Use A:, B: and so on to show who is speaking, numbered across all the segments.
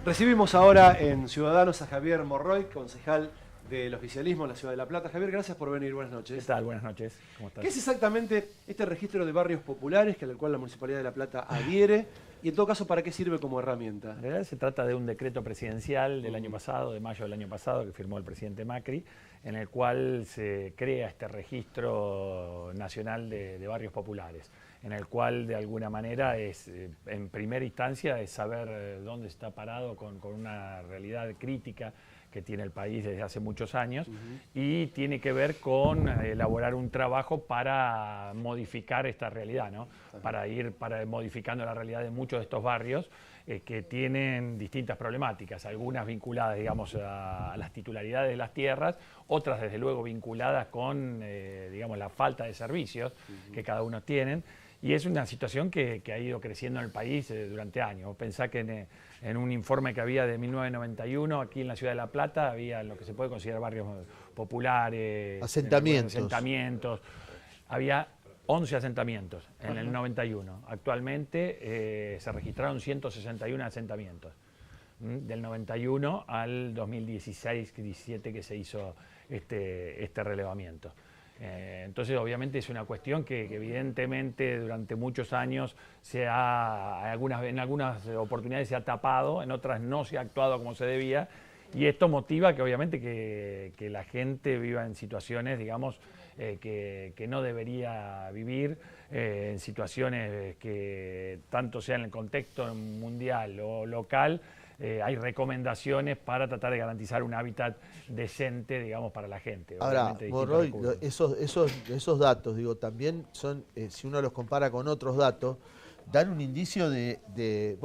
A: Recibimos ahora en Ciudadanos a Javier Morroy, concejal del oficialismo en la Ciudad de La Plata. Javier, gracias por venir. Buenas noches.
B: ¿Qué tal? Buenas noches. ¿Cómo estás?
A: ¿Qué es exactamente este registro de barrios populares al cual la Municipalidad de La Plata adhiere? Y en todo caso, ¿para qué sirve como herramienta?
B: En realidad se trata de un decreto presidencial del año pasado, de mayo del año pasado, que firmó el presidente Macri, en el cual se crea este registro nacional de barrios populares, en el cual de alguna manera es, en primera instancia, es saber dónde está parado con una realidad crítica que tiene el país desde hace muchos años, y tiene que ver con elaborar un trabajo para modificar esta realidad, ¿no? Para ir modificando la realidad de muchos de estos barrios que tienen distintas problemáticas, algunas vinculadas, digamos, a las titularidades de las tierras, otras desde luego vinculadas con, digamos, la falta de servicios que cada uno tienen. Y es una situación que ha ido creciendo en el país durante años. Pensá que en un informe que había de 1991, aquí en la Ciudad de La Plata, había lo que se puede considerar barrios populares, asentamientos. Había 11 asentamientos en el 91. Actualmente se registraron 161 asentamientos. Del 91 al 2016-17 que se hizo este relevamiento. Entonces, obviamente, es una cuestión que evidentemente durante muchos años en algunas oportunidades se ha tapado, en otras no se ha actuado como se debía, y esto motiva que obviamente que la gente viva en situaciones, digamos, que no debería vivir, en situaciones que tanto sea en el contexto mundial o local. Hay recomendaciones para tratar de garantizar un hábitat decente, digamos, para la gente.
C: Ahora, Morroy, esos datos, digo, también son, si uno los compara con otros datos, dan un indicio de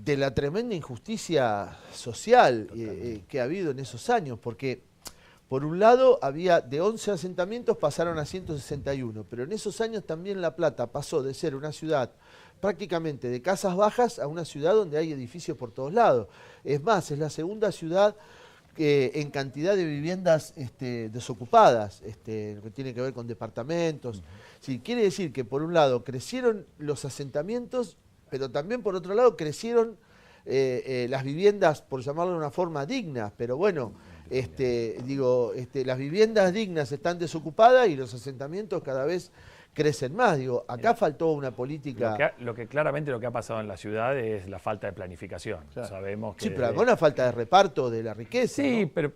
C: la tremenda injusticia social que ha habido en esos años, porque por un lado había de 11 asentamientos pasaron a 161, pero en esos años también La Plata pasó de ser una ciudad prácticamente de casas bajas a una ciudad donde hay edificios por todos lados. Es más, es la segunda ciudad en cantidad de viviendas desocupadas, lo que tiene que ver con departamentos. Sí, quiere decir que por un lado crecieron los asentamientos, pero también por otro lado crecieron las viviendas, por llamarlo de una forma, dignas. Pero bueno, las viviendas dignas están desocupadas y los asentamientos cada vez crecen más. Digo, acá faltó una política.
B: Claramente lo que ha pasado en la ciudad es la falta de planificación.
C: Claro.
B: Sabemos que,
C: sí, pero acá una falta de reparto de la riqueza.
B: Sí,
C: ¿no?
B: pero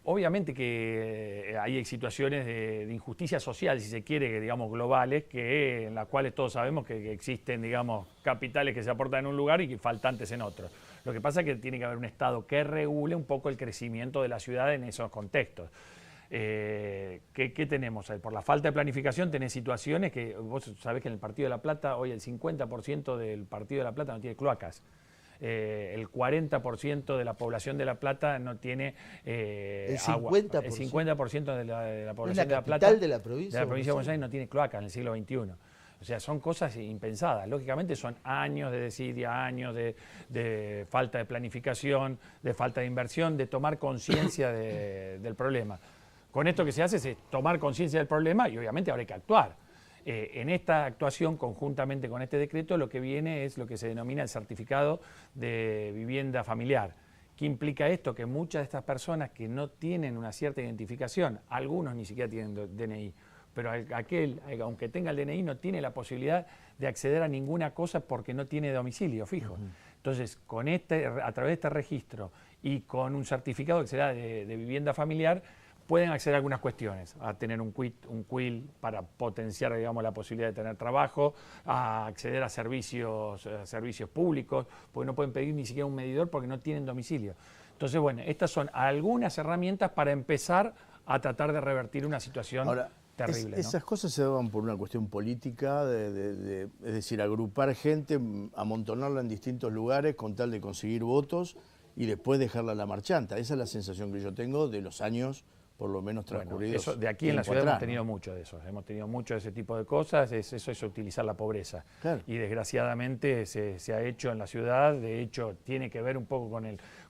B: obviamente que hay situaciones de injusticia social, si se quiere, digamos, globales, en las cuales todos sabemos que existen, digamos, capitales que se aportan en un lugar y faltantes en otro. Lo que pasa es que tiene que haber un Estado que regule un poco el crecimiento de la ciudad en esos contextos. ¿Qué tenemos? Por la falta de planificación tenés situaciones que vos sabés que en el Partido de La Plata hoy el 50% del Partido de La Plata no tiene cloacas. El 40% de la población de La Plata no tiene agua. El 50% de la población de La Plata,
C: de la provincia
B: de Buenos Aires no tiene cloacas en el siglo XXI. O sea, son cosas impensadas. Lógicamente son años de desidia, años de falta de planificación, de falta de inversión, de tomar conciencia del problema. Con esto que se hace es tomar conciencia del problema y obviamente ahora hay que actuar. En esta actuación, conjuntamente con este decreto, lo que viene es lo que se denomina el certificado de vivienda familiar. ¿Qué implica esto? Que muchas de estas personas que no tienen una cierta identificación, algunos ni siquiera tienen DNI, pero aunque tenga el DNI, no tiene la posibilidad de acceder a ninguna cosa porque no tiene domicilio fijo. Entonces, a través de este registro y con un certificado que será de vivienda familiar, pueden acceder a algunas cuestiones, a tener un CUIL para potenciar, digamos, la posibilidad de tener trabajo, a acceder a servicios públicos, porque no pueden pedir ni siquiera un medidor porque no tienen domicilio. Entonces, bueno, estas son algunas herramientas para empezar a tratar de revertir una situación terrible. ¿no?
D: Esas cosas se daban por una cuestión política, es decir, agrupar gente, amontonarla en distintos lugares con tal de conseguir votos y después dejarla a la marchanta. Esa es la sensación que yo tengo de los años por lo menos transcurridos.
B: Bueno, de aquí en la ciudad hemos tenido mucho de eso, hemos tenido mucho de ese tipo de cosas, eso es utilizar la pobreza. Claro. Y desgraciadamente se ha hecho en la ciudad, de hecho tiene que ver un poco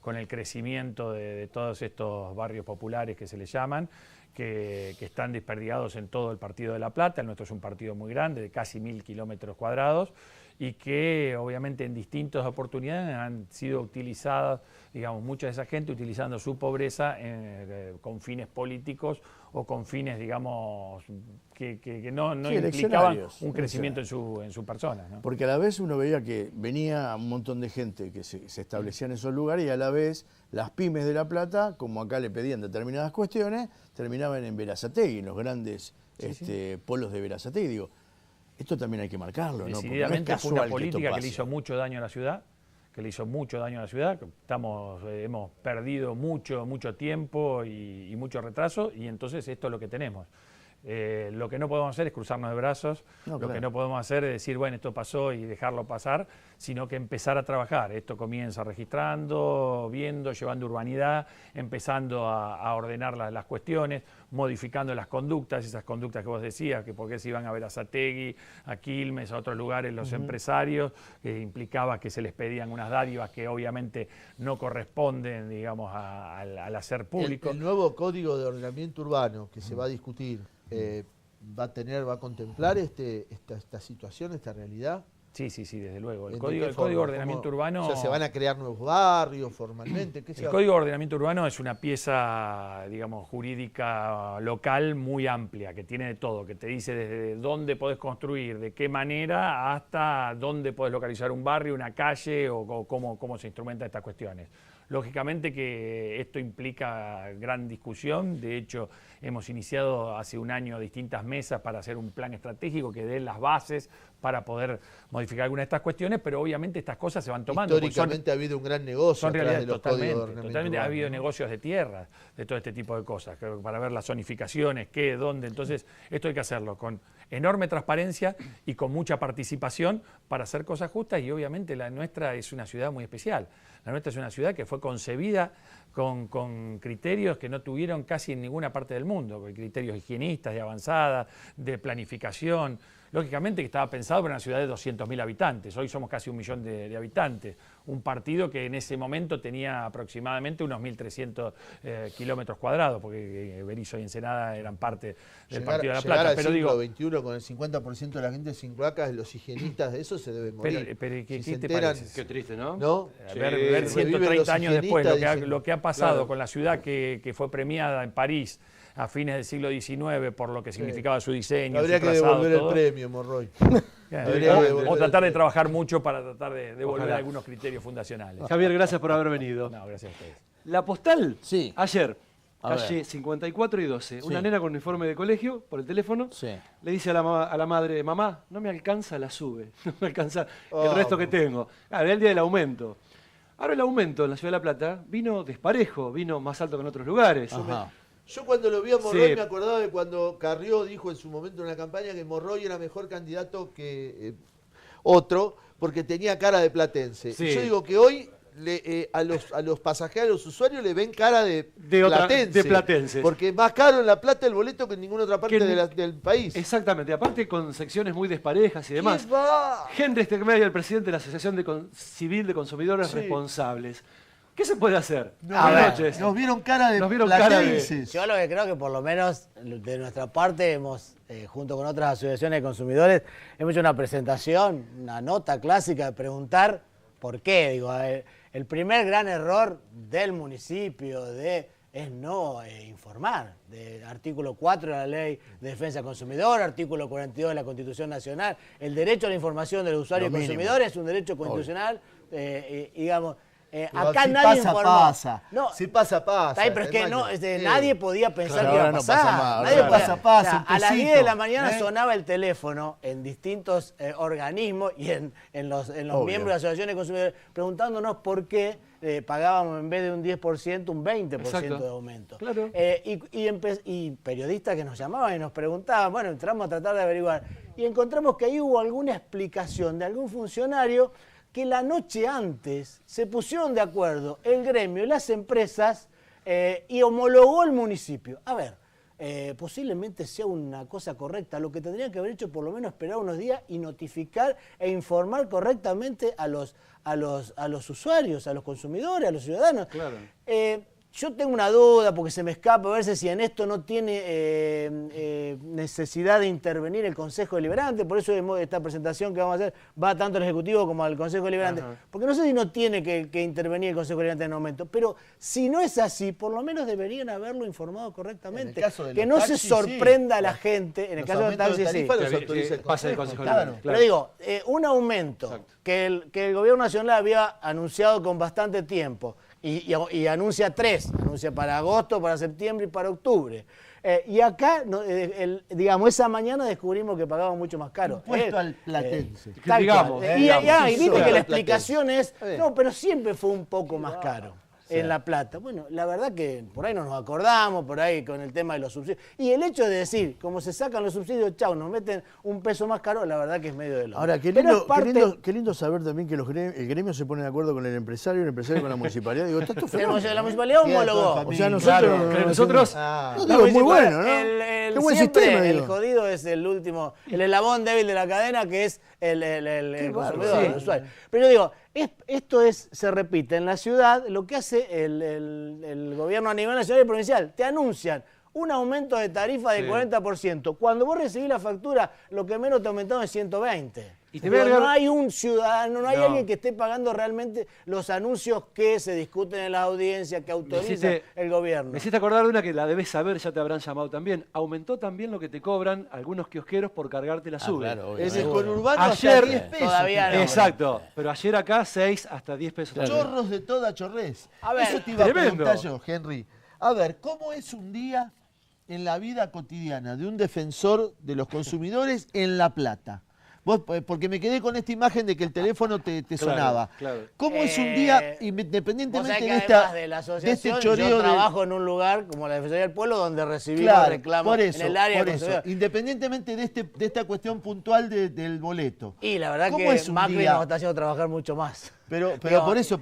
B: con el crecimiento de todos estos barrios populares que se les llaman, que están desperdigados en todo el partido de La Plata. El nuestro es un partido muy grande, de casi 1000 kilómetros cuadrados, y que obviamente en distintas oportunidades han sido utilizadas, digamos, mucha de esa gente utilizando su pobreza con fines políticos o con fines, digamos, que no implicaban un crecimiento en su persona, ¿no?
D: Porque a la vez uno veía que venía un montón de gente que se establecía en esos lugares y a la vez las pymes de La Plata, como acá le pedían determinadas cuestiones, terminaban en Berazategui, en los grandes polos de Berazategui. Digo, esto también hay que marcarlo, ¿no?
B: Decididamente fue una política que le hizo mucho daño a la ciudad, hemos perdido mucho tiempo y mucho retraso, y entonces esto es lo que tenemos. Lo que no podemos hacer es cruzarnos de brazos, lo que no podemos hacer es decir, bueno, esto pasó y dejarlo pasar, sino que empezar a trabajar. Esto comienza registrando, viendo, llevando urbanidad, empezando a ordenar las cuestiones, modificando las conductas, esas conductas que vos decías, que por qué se iban a Berazategui, a Quilmes, a otros lugares los empresarios, que implicaba que se les pedían unas dádivas que obviamente no corresponden, digamos, al hacer público.
C: El nuevo Código de Ordenamiento Urbano que se va a discutir, ¿va a contemplar esta situación, esta realidad?
B: Sí, desde luego. El Código de Ordenamiento Urbano...
C: O sea, ¿se van a crear nuevos barrios formalmente?
B: El Código de Ordenamiento Urbano es una pieza, digamos, jurídica local muy amplia, que tiene de todo, que te dice desde dónde podés construir, de qué manera, hasta dónde podés localizar un barrio, una calle o cómo se instrumentan estas cuestiones. Lógicamente que esto implica gran discusión, de hecho hemos iniciado hace un año distintas mesas para hacer un plan estratégico que dé las bases para poder modificar algunas de estas cuestiones, pero obviamente estas cosas se van tomando.
C: Históricamente ha habido un gran negocio
B: de los totalmente ha habido negocios de tierras, de todo este tipo de cosas, para ver las zonificaciones, qué, dónde. Entonces esto hay que hacerlo con enorme transparencia y con mucha participación para hacer cosas justas, y obviamente la nuestra es una ciudad muy especial. La nuestra es una ciudad que fue concebida con criterios que no tuvieron casi en ninguna parte del mundo, con criterios higienistas, de avanzada, de planificación. Lógicamente que estaba pensado para una ciudad de 200.000 habitantes, hoy somos casi 1 millón de habitantes, un partido que en ese momento tenía aproximadamente unos 1.300 kilómetros cuadrados, porque Berisso y Ensenada eran parte del Partido de la Plata.
C: Pero digo, siglo XXI con el 50% de la gente sin cloacas, los higienistas de eso se deben morir.
B: Pero ¿qué
A: te
B: parece?
A: Qué triste, ¿no?
C: ¿No?
B: Ver 130 años después lo que ha pasado con la ciudad que fue premiada en París a fines del siglo XIX por lo que significaba su diseño.
C: Habría que devolver el premio, Morroy.
B: O tratar de trabajar mucho para tratar de devolver algunos criterios fundacionales.
A: Javier, gracias por haber venido.
B: No, gracias a ustedes.
A: La postal,
D: Sí.
A: ayer,
D: A
A: calle
D: ver.
A: 54 y 12,
D: Sí.
A: una nena con uniforme de colegio, por el teléfono,
D: Sí.
A: le dice a la madre, mamá, no me alcanza la sube, no me alcanza el resto que tengo. Era el día del aumento. Ahora el aumento en la Ciudad de La Plata vino desparejo, vino más alto que en otros lugares.
D: Ajá.
C: Yo cuando lo vi a Morroy
A: Sí.
C: me acordaba de cuando Carrió dijo en su momento en una campaña que Morroy era mejor candidato que otro porque tenía cara de platense.
A: Sí.
C: Y yo digo que hoy a los pasajeros, a los usuarios le ven cara de
A: platense.
C: Porque es más caro en La Plata el boleto que en ninguna otra parte
A: Que
C: del país.
A: Exactamente, aparte con secciones muy desparejas y demás.
C: ¿Qué va?
A: Henry Stegmeyer, el presidente de la Asociación Civil de Consumidores
C: Sí.
A: Responsables. ¿Qué se puede hacer?
C: A
A: Buenas
C: ver,
A: noches.
C: nos vieron cara de
A: Nos vieron cara de-
C: platenses.
E: Yo lo que creo que por lo menos de nuestra parte hemos, junto con otras asociaciones de consumidores, hemos hecho una presentación, una nota clásica de preguntar por qué. Digo, el primer gran error del municipio es no informar. Artículo 4 de la Ley de Defensa del Consumidor, artículo 42 de la Constitución Nacional. El derecho a la información del usuario y
D: Lo mínimo.
E: consumidor es un derecho constitucional, digamos.
C: Pero
E: Acá
C: si
E: nadie
C: pasa,
E: informó.
C: pasa.
E: No,
C: Si pasa, pasa.
E: está bien, pero es que
C: hermano.
E: nadie podía pensar
D: Claro,
E: que iba a
D: ahora no
E: pasar.
D: pasa más,
E: Nadie
D: ahora
E: podía-
C: pasa,
E: o sea,
C: un
E: a las
C: tecito,
E: 10 de la mañana
C: ¿eh?
E: sonaba el teléfono en distintos organismos y en los
D: Obvio.
E: miembros de asociaciones de consumidores preguntándonos por qué pagábamos en vez de un 10% un 20%
A: Exacto.
E: de aumento.
A: Claro.
E: Y periodistas que nos llamaban y nos preguntaban, bueno, entramos a tratar de averiguar y encontramos que ahí hubo alguna explicación de algún funcionario que la noche antes se pusieron de acuerdo el gremio y las empresas y homologó el municipio. A ver, posiblemente sea una cosa correcta. Lo que tendrían que haber hecho por lo menos esperar unos días y notificar e informar correctamente a los usuarios, a los consumidores, a los ciudadanos.
A: Claro.
E: Yo tengo una duda porque se me escapa a ver si en esto no tiene necesidad de intervenir el Consejo Deliberante, por eso esta presentación que vamos a hacer va tanto al Ejecutivo como al Consejo Deliberante, porque no sé si no tiene que intervenir el Consejo Deliberante en el momento, pero si no es así, por lo menos deberían haberlo informado correctamente, que no se sorprenda a la gente, en el caso de los taxis sí.
A: Pasa el Consejo Deliberante.
E: Pero digo, un aumento que el Gobierno Nacional había anunciado con bastante tiempo, y anuncia 3, anuncia para agosto, para septiembre y para octubre. Y acá, digamos, esa mañana descubrimos que pagaban mucho más caro.
C: Impuesto al platense.
A: Digamos.
E: Y viste que la explicación es, no, pero siempre fue un poco más caro. En La Plata. Bueno, la verdad que por ahí no nos acordamos, por ahí con el tema de los subsidios. Y el hecho de decir, como se sacan los subsidios, chau, nos meten un peso más caro, la verdad que es medio de loco.
D: Ahora, qué lindo saber también que el gremio se pone de acuerdo con el empresario con la municipalidad. Digo, ¿está esto fenómeno?
E: La municipalidad homologó.
D: O sea, nosotros...
E: Digo,
D: es muy bueno, ¿no?
E: Qué buen sistema. El jodido es el último, el eslabón débil de la cadena, que es el consumidor, el usuario. Pero yo digo, esto se repite en la ciudad, lo que hace el gobierno a nivel nacional y provincial. Te anuncian un aumento de tarifa del 40%. Cuando vos recibís la factura, lo que menos te aumentaron es 120. Y no hay un ciudadano, no hay alguien que esté pagando realmente los anuncios que se discuten en las audiencias, que autoriza el gobierno.
A: Me hiciste acordar de una que la debes saber, ya te habrán llamado también. Aumentó también lo que te cobran algunos kiosqueros por cargarte la SUBE.
C: Claro, es el conurbano
A: ayer,
C: hasta 10 pesos.
E: Todavía no.
A: Exacto, pero ayer acá 6 hasta 10 pesos.
C: Claro. Chorros de toda chorrez.
E: A ver,
C: eso te iba a preguntar yo, Henry. A ver, ¿cómo es un día en la vida cotidiana de un defensor de los consumidores en La Plata? Vos, porque me quedé con esta imagen de que el teléfono te sonaba. Claro. ¿Cómo es un día, independientemente de este choreo?
E: Yo trabajo en un lugar como la Defensoría del Pueblo donde recibimos reclamos en el área
C: por eso, independientemente de esta cuestión puntual del boleto.
E: Y la verdad que Macri nos está haciendo trabajar mucho más.
C: Pero por eso,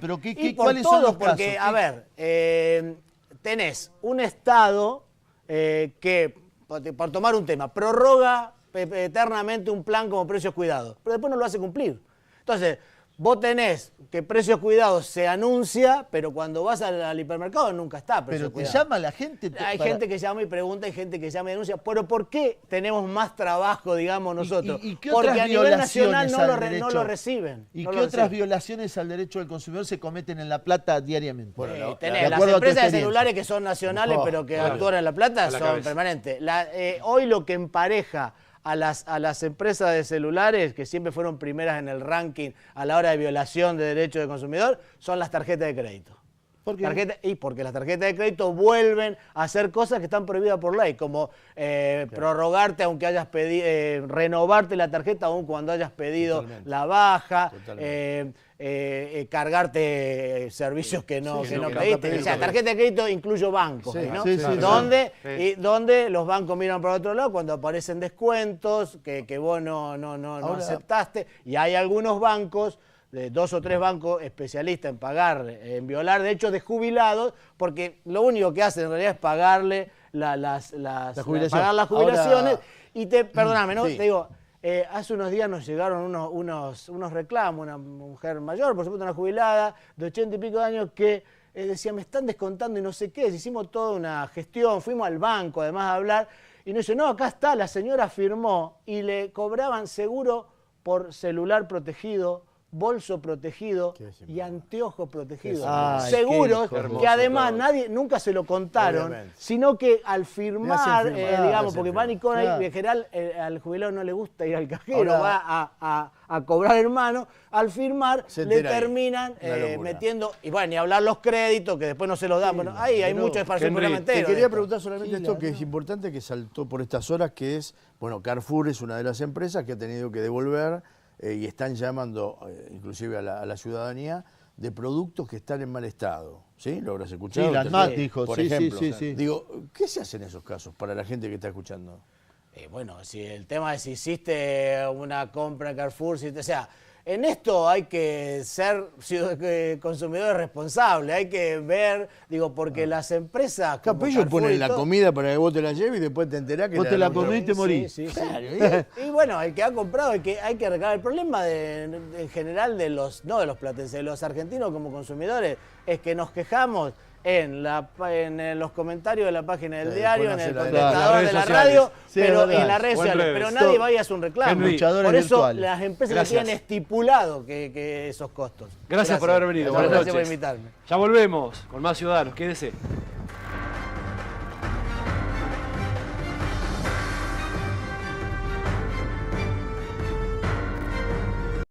C: ¿cuáles son los casos?
E: Porque, a ver, tenés un Estado que, por tomar un tema, prorroga eternamente un plan como Precios Cuidados, pero después no lo hace cumplir. Entonces, vos tenés que Precios Cuidados se anuncia, pero cuando vas al hipermercado nunca está Precios
C: Cuidados. Pero te llama la gente.
E: Hay gente que llama y pregunta, hay gente que llama y denuncia. Pero ¿por qué tenemos más trabajo, digamos, nosotros? Porque a nivel nacional no lo reciben.
C: ¿Y qué otras violaciones al derecho del consumidor se cometen en La Plata diariamente?
E: Bueno, tenés las empresas de celulares que son nacionales, pero que actúan en La Plata, son permanentes. Hoy lo que empareja a las empresas de celulares, que siempre fueron primeras en el ranking a la hora de violación de derechos del consumidor, son las tarjetas de crédito. ¿Por qué? Porque las tarjetas de crédito vuelven a hacer cosas que están prohibidas por ley, como prorrogarte aunque hayas pedido, renovarte la tarjeta aun cuando hayas pedido la baja, cargarte servicios que no pediste. O sea, tarjeta de crédito incluye bancos, ¿no? Donde los bancos miran para otro lado cuando aparecen descuentos que vos no aceptaste. Y hay algunos bancos, 2 o 3 bancos especialistas en pagar, en violar derechos de jubilados, porque lo único que hacen en realidad es pagarle pagar las jubilaciones. Y perdóname, ¿no? Te digo, hace unos días nos llegaron unos reclamos, una mujer mayor, por supuesto una jubilada, de 80 y pico de años, que decía, me están descontando y no sé qué. Hicimos toda una gestión, fuimos al banco además a hablar, y nos dice, no, acá está, la señora firmó, y le cobraban seguro por celular protegido, bolso protegido y anteojo protegido. Seguros que además nunca se lo contaron, sino que al firmar, digamos, porque van y cobran, y en general al jubilado no le gusta ir al cajero, va a cobrar hermano, al firmar le terminan metiendo, y bueno, ni hablar los créditos, que después no se los dan. Bueno, ahí hay mucho esparcimiento parlamentero.
D: Te quería preguntar solamente esto que es importante, que saltó por estas horas, que es, bueno, Carrefour es una de las empresas que ha tenido que devolver y están llamando inclusive a la ciudadanía de productos que están en mal estado. ¿Sí? ¿Lo habrás escuchado?
C: Sí, la ANMAT dijo,
D: por ejemplo. Sí. Digo, ¿qué se hace en esos casos para la gente que está escuchando?
E: Bueno, si el tema es si hiciste una compra en Carrefour, o sea, en esto hay que ser consumidores responsables, hay que ver, digo, porque las empresas...
D: Ellos ponen la comida para que vos te la lleves y después te enterás que...
C: Vos te la comés y te morís.
E: Sí. Y bueno, el que ha comprado, hay que reclamar. El problema en general no de los platenses, de los argentinos como consumidores, es que nos quejamos en los comentarios de la página del
D: Sí,
E: diario,
D: después
E: en el
D: no se la-
E: contestador
A: redes
E: de la
A: sociales.
E: radio,
C: Sí, es
E: pero
C: verdad.
E: en las redes
A: O en
E: sociales.
A: redes.
E: Pero nadie
C: Todo-
E: vaya a hacer un reclamo.
A: Henry,
C: luchadores
E: Por eso
C: virtuales.
E: las empresas
A: Gracias.
E: ya tienen estipulado que esos costos.
A: Gracias por haber venido.
E: Gracias
A: Buenas
E: por
A: noches.
E: invitarme.
A: Ya volvemos con más Ciudadanos. Quédese.